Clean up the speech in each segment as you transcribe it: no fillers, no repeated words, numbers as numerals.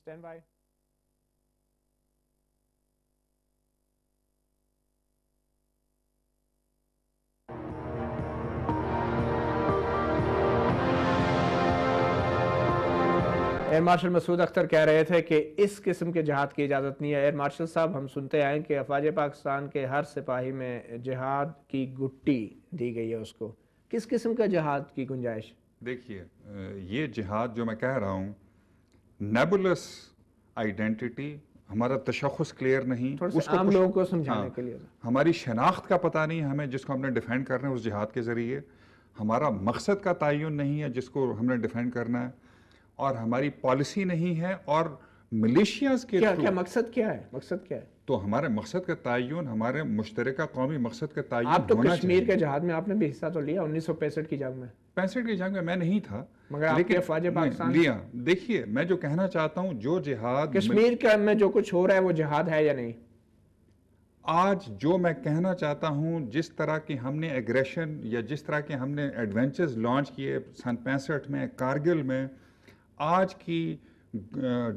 Stand by. Air marshal مسعود اختر کہہ رہے تھے کہ اس قسم کے جہاد کی اجازت نہیں ہے۔ ایئر مارشل صاحب، ہم سنتے آئے کہ افواج پاکستان کے ہر سپاہی میں جہاد کی گٹی دی گئی ہے اس کو، کس قسم کا جہاد کی گنجائش؟ دیکھیے، یہ جہاد جو میں کہہ رہا ہوں، نیبولس آئیڈینٹی، ہمارا تشخص کلیئر نہیں، اس کو عام لوگوں کو سمجھانے کے لیے ہماری شناخت کا پتہ نہیں ہمیں، جس کو ہم نے ڈیفینڈ کرنا ہے اس جہاد کے ذریعے، ہمارا مقصد کا تعین نہیں ہے جس کو ہم نے ڈیفینڈ کرنا ہے، اور ہماری پالیسی نہیں ہے، اور ملیشیاز کے کیا مقصد کیا ہے؟ مقصد کیا ہے؟ تو ہمارے مقصد کا تعین، ہمارے مشترکہ قومی مقصد کا تعین آپ تو کشمیر کے جہاد میں آپ نے بھی حصہ تو لیا 1965 کی جنگ میں۔ 65 کی جنگ میں نہیں تھا، مگر آپ کے افواج پاکستان لیا۔ دیکھیے، میں جو کہنا چاہتا ہوں، جو جہاد کشمیر کے میں جو کچھ ہو رہا ہے وہ جہاد ہے یا نہیں؟ آج جو میں کہنا چاہتا ہوں، جس طرح کی ہم نے ایگریشن یا جس طرح کے ہم نے ایڈونچرز لانچ کیے سن 65 میں کارگل میں، آج کی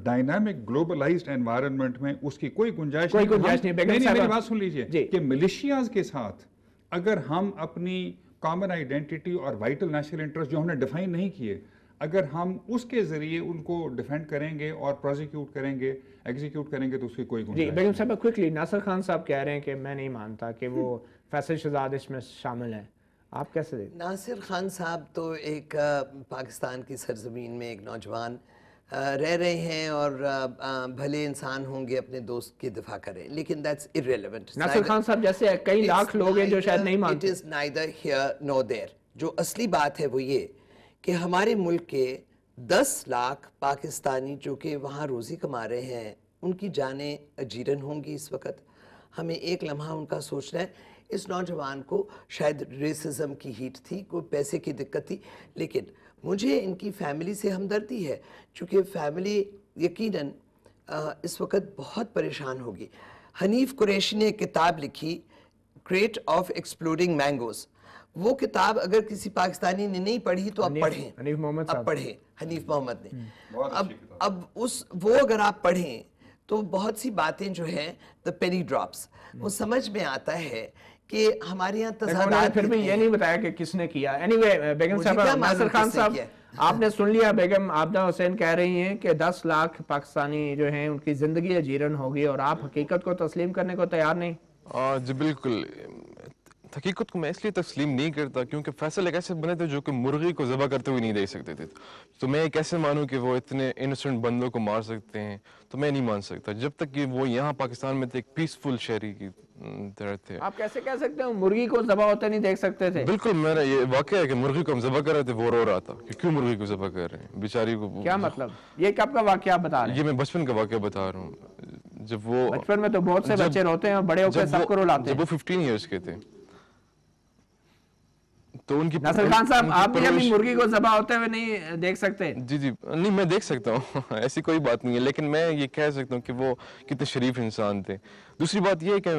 ڈائنامک گلوبلائزڈ انوائرمنٹ میں اس کی کوئی گنجائش نہیں۔ میری بات سن لیجئے کہ ملیشیاز کے ساتھ اگر ہم اپنی کامن آئیڈینٹی اور وائٹل نیشنل انٹرسٹ جو ہم نے ڈیفائن نہیں کیے، اگر ہم اس کے ذریعے ان کو ڈیفینڈ کریں گے اور پروزیکیوٹ کریں گے، ایگزیکیوٹ کریں گے، تو اس کی کوئی گنجائش نہیں۔ بیگم صاحبہ کوئکلی، ناصر خان صاحب کہہ رہے ہیں کہ میں نہیں مانتا کہ وہ فیصل شہزاد اس میں شامل ہیں، آپ کیسے دیکھتے ہیں؟ ناصر خان صاحب تو ایک پاکستان کی سرزمین میں ایک نوجوان رہ رہے ہیں اور بھلے انسان ہوں گے، اپنے دوست کی دفاع کریں، لیکن that's irrelevant۔ ناصر خان صاحب جیسے کئی لاکھ لوگ ہیں جو شاید نہیں مانتے۔ It is neither here nor there۔ جو اصلی بات ہے وہ یہ کہ ہمارے ملک کے 10 لاکھ پاکستانی جو کہ وہاں روزی کما رہے ہیں، ان کی جانیں اجیرن ہوں گی اس وقت۔ ہمیں ایک لمحہ ان کا سوچنا ہے۔ اس نوجوان کو شاید ریسزم کی ہیٹ تھی، کوئی پیسے کی دقت تھی، لیکن مجھے ان کی فیملی سے ہمدردی ہے، چونکہ فیملی یقیناً اس وقت بہت پریشان ہوگی۔ حنیف قریشی نے ایک کتاب لکھی، کریٹ آف ایکسپلوڈنگ مینگوز۔ وہ کتاب اگر کسی پاکستانی نے نہیں پڑھی تو آپ پڑھیں، حنیف محمد صاحب، اب پڑھیں، حنیف محمد نے۔ اب وہ اگر آپ پڑھیں تو بہت سی باتیں جو ہیں the penny drops، وہ سمجھ میں آتا ہے کہ ہمارے یہاں تضادات۔ پھر بھی یہ نہیں بتایا کہ کس نے کیا۔ anyway بیگم صاحب، ناصر خان صاحب آپ نے سن لیا، بیگم عابدہ حسین کہہ رہی ہیں کہ 10 لاکھ پاکستانی جو ہیں ان کی زندگی اجیرن ہوگی، اور آپ حقیقت کو تسلیم کرنے کو تیار نہیں؟ جی بالکل، حقیقت کو میں اس لیے تسلیم نہیں کرتا کیونکہ فیصل ایک ایسے بنے تھے جو کہ مرغی کو ذبح کرتے ہوئے نہیں دیکھ سکتے تھے، تو میں کیسے مانوں کہ وہ اتنے انوسنٹ بندوں کو مار سکتے ہیں؟ تو میں نہیں مان سکتا جب تک کہ وہ یہاں پاکستان میں تھے، ایک پیسفل شہری کی طرح تھے۔ آپ کیسے کہہ سکتے ہیں مرغی کو ذبح ہوتے نہیں دیکھ سکتے تھے؟ بالکل، میرا یہ واقعہ ہے کہ مرغی کو ہم ذبح کر رہے تھے، وہ رو رہا تھا کہ کیوں مرغی کو ذبح کر رہے ہیں، بیچاری کو۔ کیا مطلب؟ یہ کب کا واقعہ بتا رہے ہیں؟ یہ میں بچپن کا واقعہ بتا رہا ہوں۔ جب وہ بچپن میں تو بہت سے بچے روتے ہیں اور بڑے ہو کے سب کو رلاتے ہیں۔ جب وہ 15 ایئرس کے تھے تو ان کی۔ ناصر خان صاحب، آپ بھی ابھی مرغی کو ذبح ہوتے ہوئے نہیں دیکھ سکتے؟ جی نہیں، میں دیکھ سکتا ہوں، ایسی کوئی بات نہیں ہے، لیکن میں یہ کہہ سکتا ہوں کہ وہ کتنے شریف انسان تھے۔ دوسری بات یہ ہے کہ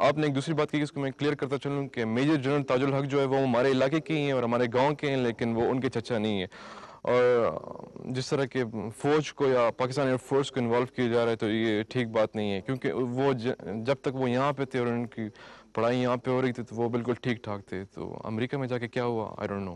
آپ نے ایک دوسری بات کی، اس کو میں کلیئر کرتا چلوں کہ میجر جنرل تاج الحق جو ہے وہ ہمارے علاقے کے ہی ہیں اور ہمارے گاؤں کے ہیں، لیکن وہ ان کے چچا نہیں ہیں۔ اور جس طرح کہ فوج کو یا پاکستان ایئر فورس کو انوالو کیا جا رہا ہے تو یہ ٹھیک بات نہیں ہے، کیونکہ وہ جب تک وہ یہاں پہ تھے اور ان کی پڑھائی یہاں پہ ہو رہی تھی تو وہ بالکل ٹھیک ٹھاک تھے، تو امریکہ میں جا کے کیا ہوا آئی ڈونٹ نو۔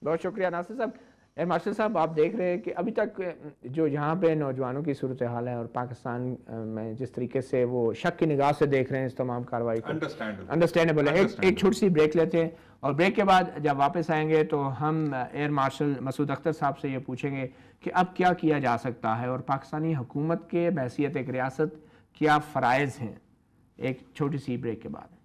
بہت شکریہ ناصر صاحب۔ ایئر مارشل صاحب، آپ دیکھ رہے ہیں کہ ابھی تک جو یہاں پہ نوجوانوں کی صورتحال ہے اور پاکستان میں جس طریقے سے وہ شک کی نگاہ سے دیکھ رہے ہیں اس تمام کارروائی کو، انڈرسٹینڈیبل ہے۔ ایک چھوٹی سی بریک لیتے ہیں، اور بریک کے بعد جب واپس آئیں گے تو ہم ایئر مارشل مسعود اختر صاحب سے یہ پوچھیں گے کہ اب کیا کیا جا سکتا ہے اور پاکستانی حکومت کے بحیثیت ایک ریاست کیا فرائض ہیں۔ ایک چھوٹی سی بریک کے بعد۔